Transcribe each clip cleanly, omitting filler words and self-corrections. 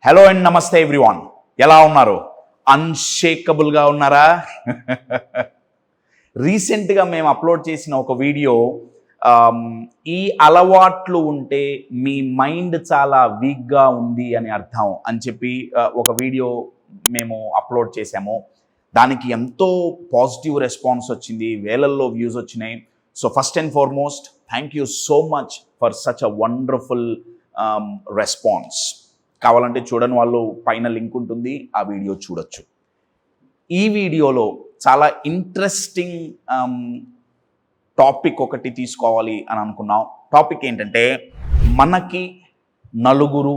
Hello and నమస్తే everyone, ఎలా ఉన్నారు? అన్షేకబుల్గా ఉన్నారా? రీసెంట్గా మేము అప్లోడ్ చేసిన ఒక వీడియో, ఈ అలవాట్లు ఉంటే మీ మైండ్ చాలా వీక్గా ఉంది అని అర్థం అని చెప్పి ఒక వీడియో మేము అప్లోడ్ చేశాము. దానికి ఎంతో పాజిటివ్ రెస్పాన్స్ వచ్చింది, వేలల్లో వ్యూస్ వచ్చినాయి. So first and foremost thank you so much for such a wonderful response. కావాలంటే చూడని వాళ్ళు పైన లింక్ ఉంటుంది, ఆ వీడియో చూడొచ్చు. ఈ వీడియోలో చాలా ఇంట్రెస్టింగ్ టాపిక్ ఒకటి తీసుకోవాలి అని అనుకున్నాం. టాపిక్ ఏంటంటే, మనకి నలుగురు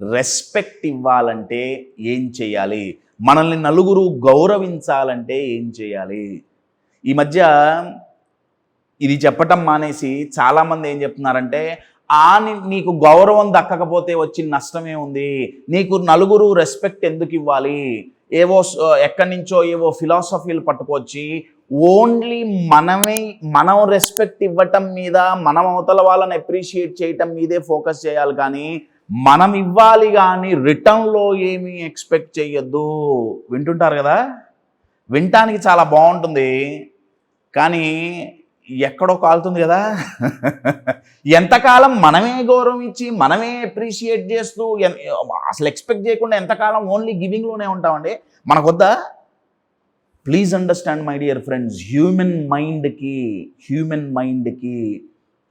రెస్పెక్ట్ ఇవ్వాలంటే ఏం చేయాలి, మనల్ని నలుగురు గౌరవించాలంటే ఏం చేయాలి. ఈ మధ్య ఇది చెప్పటం మానేసి చాలామంది ఏం చెప్తున్నారంటే, నీకు గౌరవం దక్కకపోతే వచ్చిన నష్టమే ఉంది, నీకు నలుగురు రెస్పెక్ట్ ఎందుకు ఇవ్వాలి, ఏవో ఎక్కడి నుంచో ఏవో ఫిలాసఫీలు పట్టుకొచ్చి ఓన్లీ మనం రెస్పెక్ట్ ఇవ్వటం మీద, మనం అవతల వాళ్ళని అప్రిషియేట్ చేయటం మీదే ఫోకస్ చేయాలి, కానీ మనం ఇవ్వాలి కానీ రిటర్న్లో ఏమీ ఎక్స్పెక్ట్ చేయొద్దు. వింటుంటారు కదా, వినటానికి చాలా బాగుంటుంది, కానీ ఎక్కడో కాలుతుంది కదా. ఎంతకాలం మనమే గౌరవం ఇచ్చి మనమే అప్రిషియేట్ చేస్తూ అసలు ఎక్స్పెక్ట్ చేయకుండా ఎంతకాలం ఓన్లీ గివింగ్లోనే ఉంటామండి? మనకొద్దా? Please understand my dear friends, human మైండ్కి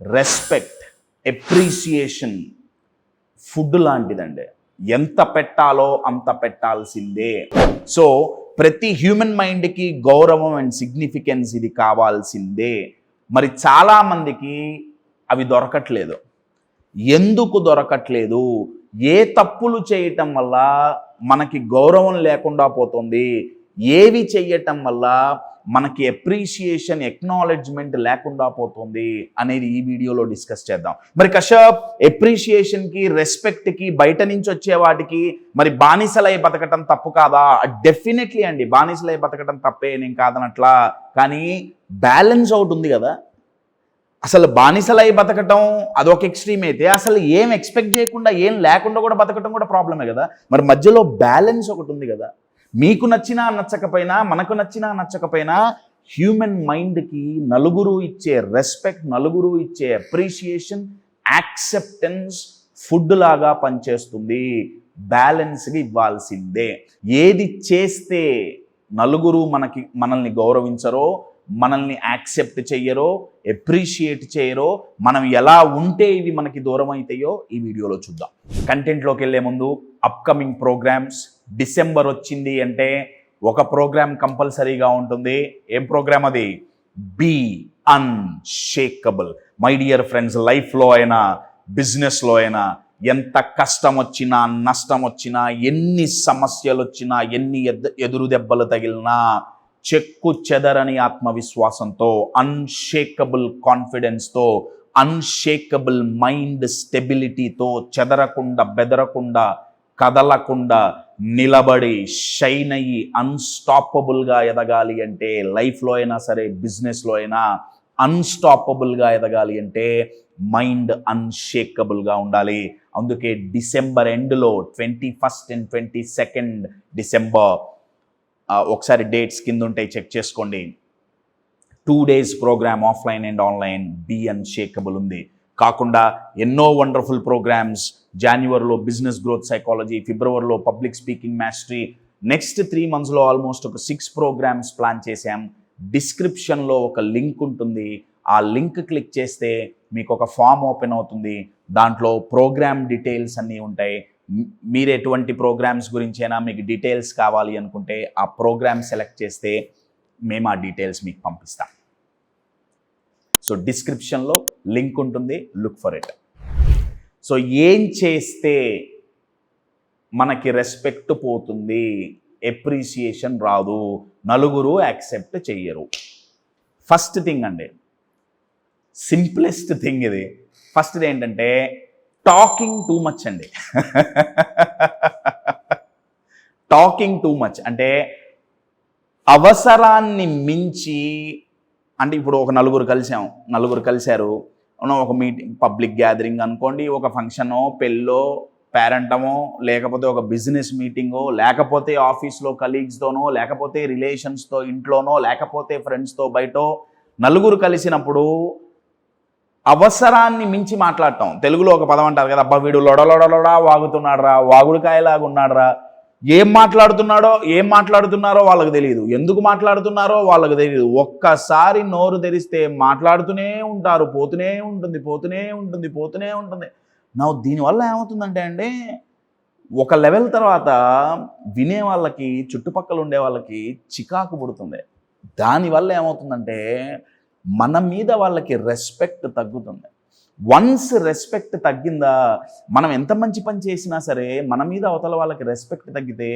రెస్పెక్ట్, అప్రిషియేషన్ ఫుడ్ లాంటిదండి. ఎంత పెట్టాలో అంత పెట్టాల్సిందే. సో ప్రతి హ్యూమన్ మైండ్కి గౌరవం అండ్ సిగ్నిఫికెన్స్ ఇది కావాల్సిందే. మరి చాలామందికి అవి దొరకట్లేదు. ఎందుకు దొరకట్లేదు? ఏ తప్పులు చేయటం వల్ల మనకి గౌరవం లేకుండా పోతుంది, ఏవి చెయ్యటం వల్ల మనకి అప్రిషియేషన్, ఎక్నాలెడ్జ్మెంట్ లేకుండా పోతుంది అనేది ఈ వీడియోలో డిస్కస్ చేద్దాం. మరి కశ్యప్, అప్రిషియేషన్కి, రెస్పెక్ట్కి బయట నుంచి వచ్చే వాటికి మరి బానిసలై బతకటం తప్పు కాదా? డెఫినెట్లీ అండి, బానిసలై బతకటం తప్పే, నేను కాదనట్లా. కానీ బ్యాలెన్స్ అవుట్ ఉంది కదా. అసలు బానిసలై బతకటం అదొక ఎక్స్ట్రీమ్ అయితే, అసలు ఏం ఎక్స్పెక్ట్ చేయకుండా, ఏం లేకుండా కూడా బతకటం కూడా ప్రాబ్లమే కదా. మరి మధ్యలో బ్యాలెన్స్ ఒకటి ఉంది కదా. మీకు నచ్చినా నచ్చకపోయినా, మనకు నచ్చినా నచ్చకపోయినా, హ్యూమన్ మైండ్కి నలుగురు ఇచ్చే రెస్పెక్ట్, నలుగురు ఇచ్చే అప్రిషియేషన్, యాక్సెప్టెన్స్ ఫుడ్ లాగా పనిచేస్తుంది. బ్యాలెన్స్గా ఇవ్వాల్సిందే. ఏది చేస్తే నలుగురు మనల్ని గౌరవించరో, మనల్ని యాక్సెప్ట్ చెయ్యరో, అప్రిషియేట్ చేయరో, మనం ఎలా ఉంటే ఇవి మనకి దూరం అవుతాయో ఈ వీడియోలో చూద్దాం. కంటెంట్లోకి వెళ్ళే ముందు, అప్కమింగ్ ప్రోగ్రామ్స్, డిసెంబర్ వచ్చింది అంటే ఒక ప్రోగ్రామ్ కంపల్సరీగా ఉంటుంది. ఏం ప్రోగ్రామ్ అది? Be unshakable. My dear friends, లైఫ్లో అయినా బిజినెస్లో అయినా ఎంత కష్టం వచ్చినా, నష్టం వచ్చినా, ఎన్ని సమస్యలు వచ్చినా, ఎన్ని ఎదురు దెబ్బలు తగిలినా, చెక్కు చెదరని ఆత్మవిశ్వాసంతో, అన్షేకబుల్ కాన్ఫిడెన్స్తో, అన్షేకబుల్ మైండ్ స్టెబిలిటీతో, చెదరకుండా, బెదరకుండా, కదలకుండా నిలబడి షైన్ అయ్యి అన్స్టాపబుల్గా ఎదగాలి అంటే, లైఫ్లో అయినా సరే బిజినెస్లో అయినా అన్స్టాపబుల్గా ఎదగాలి అంటే మైండ్ అన్షేకబుల్గా ఉండాలి. అందుకే డిసెంబర్ ఎండ్లో 21st and 22nd డిసెంబర్, ఒకసారి డేట్స్ కింద ఉంటాయి, చెక్ చేసుకోండి. 2 days program, offline and online, be unshakable ఉంది. కాకుండా ఎన్నో వండర్ఫుల్ ప్రోగ్రామ్స్. జనవరిలో బిజినెస్ గ్రోత్ సైకాలజీ, ఫిబ్రవరిలో పబ్లిక్ స్పీకింగ్ మాస్టరీ, నెక్స్ట్ 3 monthsలో ఆల్మోస్ట్ ఒక 6 ప్రోగ్రామ్స్ ప్లాన్ చేశాం. డిస్క్రిప్షన్లో ఒక లింక్ ఉంటుంది, ఆ లింక్ క్లిక్ చేస్తే మీకు ఒక ఫామ్ ఓపెన్ అవుతుంది. దాంట్లో ప్రోగ్రామ్ డీటెయిల్స్ అన్నీ ఉంటాయి. మీరు ఎటువంటి ప్రోగ్రామ్స్ గురించైనా మీకు డీటెయిల్స్ కావాలి అనుకుంటే ఆ ప్రోగ్రామ్ సెలెక్ట్ చేస్తే మేము ఆ డీటెయిల్స్ మీకు పంపిస్తాం. సో డిస్క్రిప్షన్లో లింక్ ఉంటుంది, లుక్ ఫర్ ఇట్. సో ఏం చేస్తే మనకి రెస్పెక్ట్ పోతుంది, అప్రిషియేషన్ రాదు, నలుగురు యాక్సెప్ట్ చెయ్యరు? ఫస్ట్ థింగ్ అండి, సింప్లెస్ట్ థింగ్ ఇది. ఫస్ట్ది ఏంటంటే, టాకింగ్ టూ మచ్ అండి. టాకింగ్ టూ మచ్ అంటే అవసరాన్ని మించి, అంటే ఇప్పుడు ఒక నలుగురు కలిశారు, ఒక మీటింగ్, పబ్లిక్ గ్యాదరింగ్ అనుకోండి, ఒక ఫంక్షనో, పెళ్ళో, పేరెంటమో, లేకపోతే ఒక బిజినెస్ మీటింగో, లేకపోతే ఆఫీస్లో కలీగ్స్తోనో, లేకపోతే రిలేషన్స్తో ఇంట్లోనో, లేకపోతే ఫ్రెండ్స్తో బయటో నలుగురు కలిసినప్పుడు అవసరాన్ని మించి మాట్లాడటం. తెలుగులో ఒక పదం అంటారు కదా, అబ్బా వీడు లొడలొడలొడా వాగుతున్నాడురా, వాగుడికాయలాగా ఉన్నాడురా. ఏం మాట్లాడుతున్నారో వాళ్ళకి తెలియదు, ఎందుకు మాట్లాడుతున్నారో వాళ్ళకి తెలియదు. ఒక్కసారి నోరు తెరిస్తే మాట్లాడుతూనే ఉంటారు, పోతూనే ఉంటుంది. దీనివల్ల ఏమవుతుందంటే అండి, ఒక లెవెల్ తర్వాత వినే వాళ్ళకి, చుట్టుపక్కల ఉండే వాళ్ళకి చికాకు పుడుతుంది. దానివల్ల ఏమవుతుందంటే మన మీద వాళ్ళకి రెస్పెక్ట్ తగ్గుతుంది. వన్స్ రెస్పెక్ట్ తగ్గిందా, మనం ఎంత మంచి పని చేసినా సరే మన మీద అవతల వాళ్ళకి రెస్పెక్ట్ తగ్గితే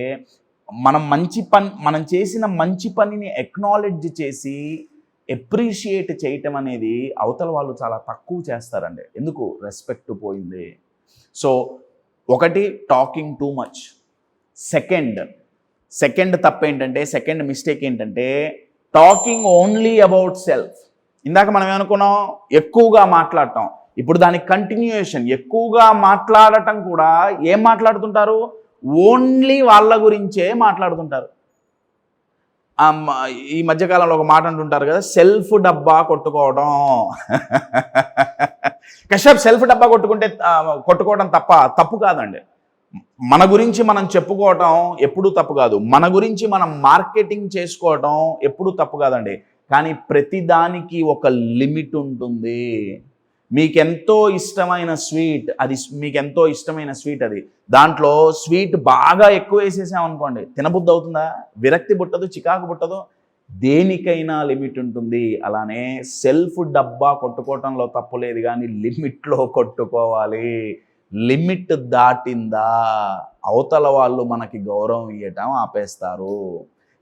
మనం చేసిన మంచి పనిని ఎక్నాలెడ్జ్ చేసి ఎప్రిషియేట్ చేయటం అనేది అవతల వాళ్ళు చాలా తక్కువ చేస్తారండి. ఎందుకు? రెస్పెక్ట్ పోయింది. సో ఒకటి, టాకింగ్ టూ మచ్. సెకండ్ తప్పు ఏంటంటే, సెకండ్ మిస్టేక్ ఏంటంటే, టాకింగ్ ఓన్లీ అబౌట్ సెల్ఫ్. ఇందాక మనం ఏమనుకున్నాం, ఎక్కువగా మాట్లాడటం. ఇప్పుడు దానికి కంటిన్యూయేషన్. ఎక్కువగా మాట్లాడటం కూడా ఏం మాట్లాడుతుంటారు? ఓన్లీ వాళ్ళ గురించే మాట్లాడుతుంటారు. ఈ మధ్యకాలంలో ఒక మాట అంటుంటారు కదా, సెల్ఫ్ డబ్బా కొట్టుకోవడం. కశ్యప్, సెల్ఫ్ డబ్బా కొట్టుకోవడం తప్పు కాదండి. మన గురించి మనం చెప్పుకోవటం ఎప్పుడూ తప్పు కాదు. మన గురించి మనం మార్కెటింగ్ చేసుకోవటం ఎప్పుడూ తప్పు కాదండి. కానీ ప్రతిదానికి ఒక లిమిట్ ఉంటుంది. మీకెంతో ఇష్టమైన స్వీట్ అది దాంట్లో స్వీట్ బాగా ఎక్కువ వేసేసామనుకోండి, తినబుద్ధి అవుతుందా? విరక్తి పుట్టదు, చికాకు పుట్టదు. దేనికైనా లిమిట్ ఉంటుంది. అలానే సెల్ఫ్ డబ్బా కొట్టుకోవటంలో తప్పులేదు, కానీ లిమిట్లో కొట్టుకోవాలి. లిమిట్ దాటిందా అవతల వాళ్ళు మనకి గౌరవం ఇవ్వటం ఆపేస్తారు.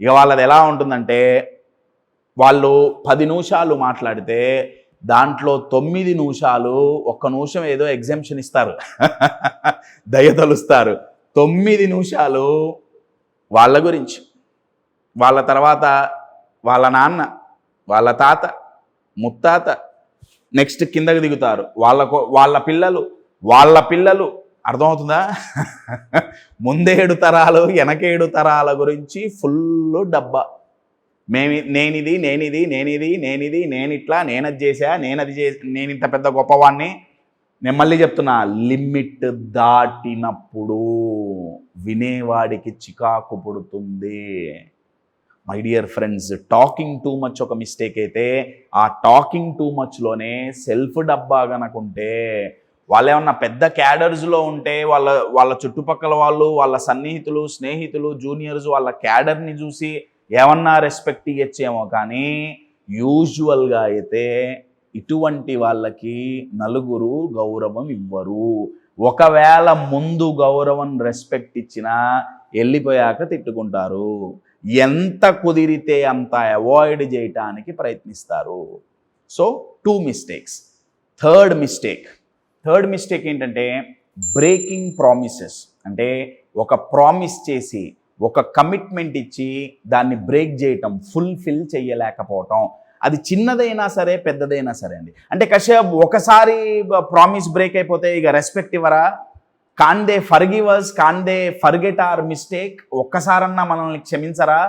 ఇక వాళ్ళది ఎలా ఉంటుందంటే, వాళ్ళు 10 నిమిషాలు మాట్లాడితే దాంట్లో 9 నిమిషాలు, 1 నిమిషం ఏదో ఎగ్జామ్షన్ ఇస్తారు, దయతలుస్తారు. 9 నిమిషాలు వాళ్ళ గురించి, వాళ్ళ తర్వాత వాళ్ళ నాన్న, వాళ్ళ తాత, ముత్తాత, నెక్స్ట్ కిందకి దిగుతారు వాళ్ళ పిల్లలు. అర్థమవుతుందా? ముందే 7 తరాలు, వెనక 7 తరాల గురించి ఫుల్ డబ్బా. నేనిది, నేనిట్లా, నేనది చేశా, నేను ఇంత పెద్ద గొప్పవాడిని. నేను మళ్ళీ చెప్తున్నా, లిమిట్ దాటినప్పుడు వినేవాడికి చికాకు పుడుతుంది. My dear friends, talking too much ఒక మిస్టేక్ అయితే, ఆ టాకింగ్ టూ మచ్లోనే సెల్ఫ్ డబ్బా గనకుంటే, వాళ్ళు ఏమన్నా పెద్ద క్యాడర్స్లో ఉంటే వాళ్ళ చుట్టుపక్కల వాళ్ళు, వాళ్ళ సన్నిహితులు, స్నేహితులు, జూనియర్స్ వాళ్ళ క్యాడర్ని చూసి ఏమన్నా రెస్పెక్ట్ ఇవ్వచ్చేమో, కానీ యూజువల్గా అయితే ఇటువంటి వాళ్ళకి నలుగురు గౌరవం ఇవ్వరు. ఒకవేళ ముందు గౌరవం, రెస్పెక్ట్ ఇచ్చినా వెళ్ళిపోయాక తిట్టుకుంటారు. ఎంత కుదిరితే అంత అవాయిడ్ చేయటానికి ప్రయత్నిస్తారు. So 2 mistakes. థర్డ్ మిస్టేక్ ఏంటంటే, బ్రేకింగ్ ప్రామిసెస్. అంటే ఒక ప్రామిస్ చేసి, ఒక కమిట్మెంట్ ఇచ్చి దాన్ని బ్రేక్ చేయటం, ఫుల్ఫిల్ చేయలేకపోవటం. అది చిన్నదైనా సరే, పెద్దదైనా సరే అండి. అంటే కశ్యప్, ఒకసారి ప్రామిస్ బ్రేక్ అయిపోతే ఇక రెస్పెక్ట్ ఇవ్వరా? Can they forgive us, can they forget our mistake? ఒక్కసారన్నా మనల్ని క్షమించరా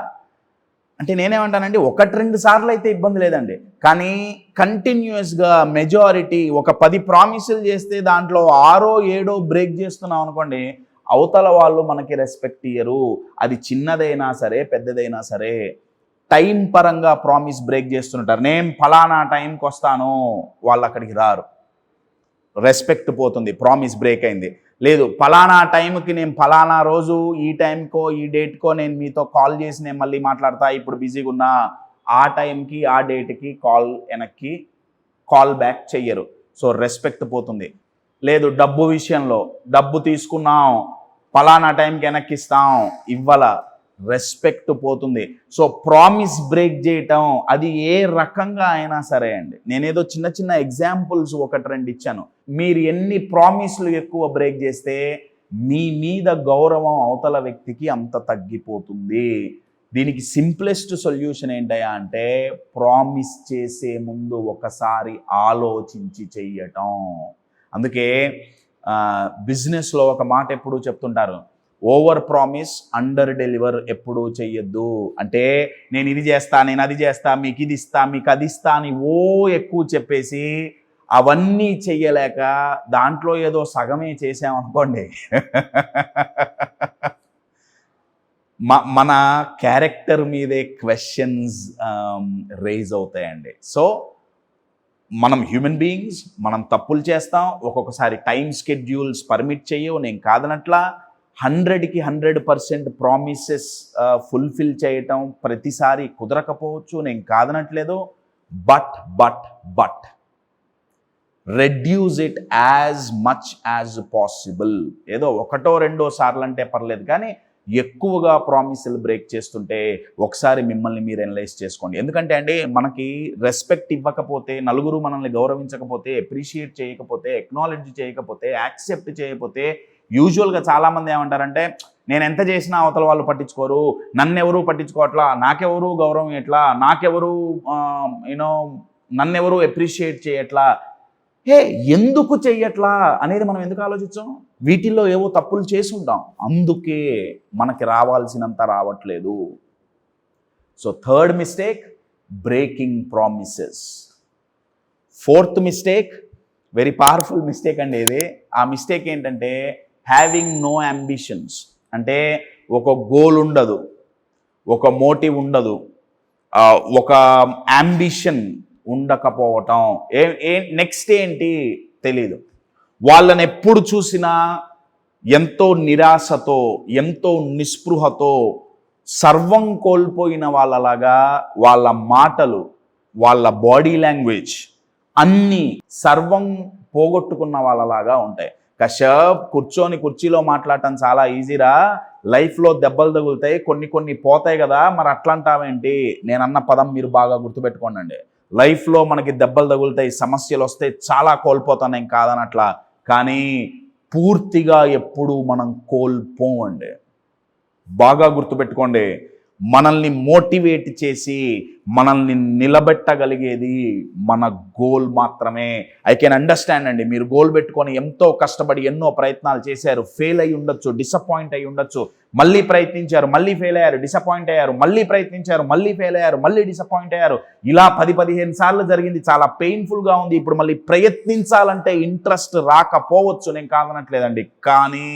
అంటే నేనేమంటానండి, 1-2 సార్లు అయితే ఇబ్బంది లేదండి. కానీ కంటిన్యూస్గా మెజారిటీ ఒక 10 ప్రామిసులు చేస్తే దాంట్లో 6 7 బ్రేక్ చేస్తున్నాం అనుకోండి, అవతల వాళ్ళు మనకి రెస్పెక్ట్ ఇయ్యరు. అది చిన్నదైనా సరే, పెద్దదైనా సరే. టైం పరంగా ప్రామిస్ బ్రేక్ చేస్తుంటారు. నేను ఫలానా టైంకి వస్తాను, వాళ్ళు అక్కడికి రారు, రెస్పెక్ట్ పోతుంది, ప్రామిస్ బ్రేక్ అయింది. లేదు, ఫలానా టైంకి నేను ఫలానా రోజు ఈ టైంకో ఈ డేట్కో నేను మీతో కాల్ చేసి నేను మళ్ళీ మాట్లాడతా, ఇప్పుడు బిజీగా ఉన్నా, ఆ టైంకి ఆ డేట్కి కాల్ బ్యాక్ చెయ్యరు. సో రెస్పెక్ట్ పోతుంది. లేదు, డబ్బు విషయంలో, డబ్బు తీసుకున్నాం, ఫలానా టైంకి వెనక్కి ఇస్తాం, ఇవ్వాల, రెస్పెక్ట్ పోతుంది. సో ప్రామిస్ బ్రేక్ చేయటం అది ఏ రకంగా అయినా సరే అండి. నేనేదో చిన్న ఎగ్జాంపుల్స్ 1-2 ఇచ్చాను. మీరు ఎన్ని ప్రామిస్లు ఎక్కువ బ్రేక్ చేస్తే మీ మీద గౌరవం అవతల వ్యక్తికి అంత తగ్గిపోతుంది. దీనికి సింప్లెస్ట్ సొల్యూషన్ ఏంటయ్యా అంటే, ప్రామిస్ చేసే ముందు ఒకసారి ఆలోచించి చెయ్యటం. అందుకే బిజినెస్లో ఒక మాట ఎప్పుడూ చెప్తుంటారు, ఓవర్ ప్రామిస్ అండర్ డెలివర్ ఎప్పుడూ చెయ్యొద్దు. అంటే నేను ఇది చేస్తా, నేను అది చేస్తా, మీకు ఇది ఇస్తా, మీకు అది ఇస్తా అని ఎక్కువ చెప్పేసి అవన్నీ చెయ్యలేక దాంట్లో ఏదో సగమే చేసామనుకోండి మన క్యారెక్టర్ మీదే క్వశ్చన్స్ రేజ్ అవుతాయండి. సో మనం హ్యూమన్ బీయింగ్స్, మనం తప్పులు చేస్తాం, ఒక్కొక్కసారి టైం స్కెడ్యూల్స్ పర్మిట్ చేయవు, నేను కాదనట్లా. 100కి 100% ప్రామిసెస్ ఫుల్ఫిల్ చేయటం ప్రతిసారి కుదరకపోవచ్చు, నేను కాదనట్లేదు. But reduce it as much as possible. ఏదో ఒకటో రెండో సార్లు అంటే పర్లేదు, కానీ ఎక్కువగా ప్రామిసులు బ్రేక్ చేస్తుంటే ఒకసారి మిమ్మల్ని మీరు అనలైజ్ చేసుకోండి. ఎందుకంటే అండి, మనకి రెస్పెక్ట్ ఇవ్వకపోతే, నలుగురు మనల్ని గౌరవించకపోతే, అప్రిషియేట్ చేయకపోతే, ఎక్నాలెడ్జ్ చేయకపోతే, యాక్సెప్ట్ చేయకపోతే, యూజువల్గా చాలామంది ఏమంటారంటే, నేను ఎంత చేసినా అవతల వాళ్ళు పట్టించుకోరు, నన్నెవరూ పట్టించుకోవట్లా, నాకెవరూ గౌరవం ఇట్లా, నాకెవరూ నన్నెవరూ అప్రిషియేట్ చేయట్లా. ఎందుకు చెయ్యట్లా అనేది మనం ఎందుకు ఆలోచించాం? వీటిల్లో ఏవో తప్పులు చేసి ఉంటాం, అందుకే మనకి రావాల్సినంత రావట్లేదు. So third mistake, breaking promises. Fourth mistake, very powerful mistake అండి ఇది. ఆ మిస్టేక్ ఏంటంటే హ్యావింగ్ నో అంబిషన్స్. అంటే ఒక గోల్ ఉండదు, ఒక మోటివ్ ఉండదు, ఒక అంబిషన్ ఉండకపోవటం. నెక్స్ట్ ఏంటి తెలీదు. వాళ్ళని ఎప్పుడు చూసినా ఎంతో నిరాశతో, ఎంతో నిస్పృహతో, సర్వం కోల్పోయిన వాళ్ళలాగా వాళ్ళ మాటలు, వాళ్ళ బాడీ లాంగ్వేజ్ అన్నీ సర్వం పోగొట్టుకున్న వాళ్ళలాగా ఉంటాయి. కశ్యప్, కూర్చొని కుర్చీలో మాట్లాడటం చాలా ఈజీరా, లైఫ్లో దెబ్బలు తగులుతాయి, కొన్ని పోతాయి కదా, మరి అట్లాంటావేంటి? నేనన్న పదం మీరు బాగా గుర్తుపెట్టుకోండి. లైఫ్లో మనకి దెబ్బలు తగులుతాయి, సమస్యలు వస్తాయి, చాలా కోల్పోతాను, నేను కాదనట్లా, కానీ పూర్తిగా ఎప్పుడు మనం కోల్పోండి. బాగా గుర్తుపెట్టుకోండి, మనల్ని మోటివేట్ చేసి మనల్ని నిలబెట్టగలిగేది మన గోల్ మాత్రమే. ఐ కెన్ అండర్స్టాండ్ అండి, మీరు గోల్ పెట్టుకొని ఎంతో కష్టపడి ఎన్నో ప్రయత్నాలు చేశారు, ఫెయిల్ అయి ఉండొచ్చు, డిసప్పాయింట్ అయి ఉండొచ్చు, మళ్ళీ ప్రయత్నించారు, మళ్ళీ ఫెయిల్ అయ్యారు, డిసప్పాయింట్ అయ్యారు, మళ్ళీ ప్రయత్నించారు, మళ్ళీ ఫెయిల్ అయ్యారు, మళ్ళీ డిసప్పాయింట్ అయ్యారు. ఇలా 10-15 సార్లు జరిగింది, చాలా పెయిన్ఫుల్గా ఉంది. ఇప్పుడు మళ్ళీ ప్రయత్నించాలంటే ఇంట్రెస్ట్ రాకపోవచ్చు, నేను కాదనట్లేదండి, కానీ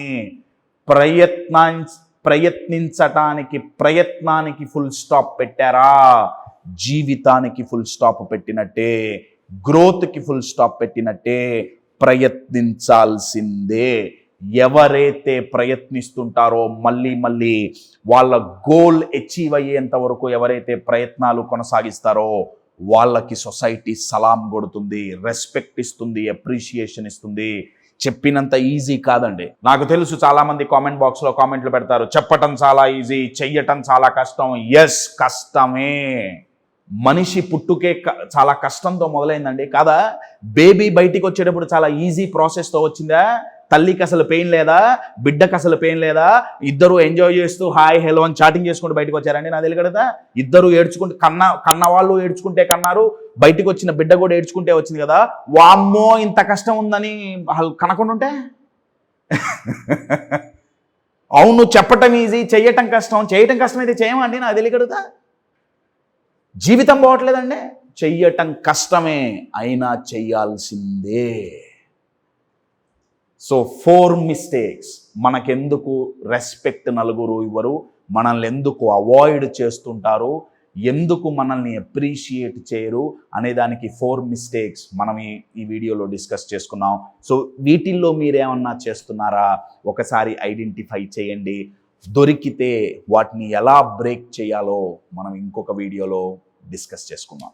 ప్రయత్నానికి ఫుల్ స్టాప్ పెట్టారా, జీవితానికి ఫుల్ స్టాప్ పెట్టినట్టే, గ్రోత్కి ఫుల్ స్టాప్ పెట్టినట్టే. ప్రయత్నించాల్సిందే. ఎవరైతే ప్రయత్నిస్తుంటారో మళ్ళీ వాళ్ళ గోల్ అచీవ్ అయ్యేంత వరకు ఎవరైతే ప్రయత్నాలు కొనసాగిస్తారో వాళ్ళకి సొసైటీ సలాం కొడుతుంది, రెస్పెక్ట్ ఇస్తుంది, అప్రిషియేషన్ ఇస్తుంది. చెప్పినంత ఈజీ కాదండి. నాకు తెలుసు చాలామంది కామెంట్ బాక్స్లో కామెంట్లు పెడతారు, చెప్పటం చాలా ఈజీ, చెయ్యటం చాలా కష్టం. ఎస్, కష్టమే. మనిషి పుట్టుకే చాలా కష్టంతో మొదలైందండి, కాదా? బేబీ బయటికి వచ్చేటప్పుడు చాలా ఈజీ ప్రాసెస్తో వచ్చిందా? తల్లికి అసలు పెయిన్ లేదా, బిడ్డకు అసలు పెయిన్ లేదా, ఇద్దరు ఎంజాయ్ చేస్తూ హాయ్ హెలో అని చాటింగ్ చేసుకుంటూ బయటకు వచ్చారండి. నాకు తెలియదు కదా, ఇద్దరు ఏడ్చుకుంటూ కన్న వాళ్ళు ఏడ్చుకుంటే కన్నారు, బయటకు వచ్చిన బిడ్డ కూడా ఏడ్చుకుంటే వచ్చింది కదా. వామ్మో, ఇంత కష్టం ఉందని కనకుండా ఉంటే అవును, చెప్పటం ఈజీ, చెయ్యటం కష్టం. చేయటం కష్టమైతే చేయమండి, నాకు తెలియదు కదా. జీవితం పోవట్లేదండి, చెయ్యటం కష్టమే, అయినా చెయ్యాల్సిందే. So 4 mistakes. మనకెందుకు రెస్పెక్ట్ నలుగురు ఇవ్వరు, మనల్ని ఎందుకు అవాయిడ్ చేస్తుంటారు, ఎందుకు మనల్ని అప్రిషియేట్ చేయరు అనే దానికి 4 మిస్టేక్స్ మనం ఈ వీడియోలో డిస్కస్ చేసుకున్నాం. సో వీటిల్లో మీరేమన్నా చేస్తున్నారా, ఒకసారి ఐడెంటిఫై చేయండి. దొరికితే వాటిని ఎలా బ్రేక్ చేయాలో మనం ఇంకొక వీడియోలో డిస్కస్ చేసుకుందాం.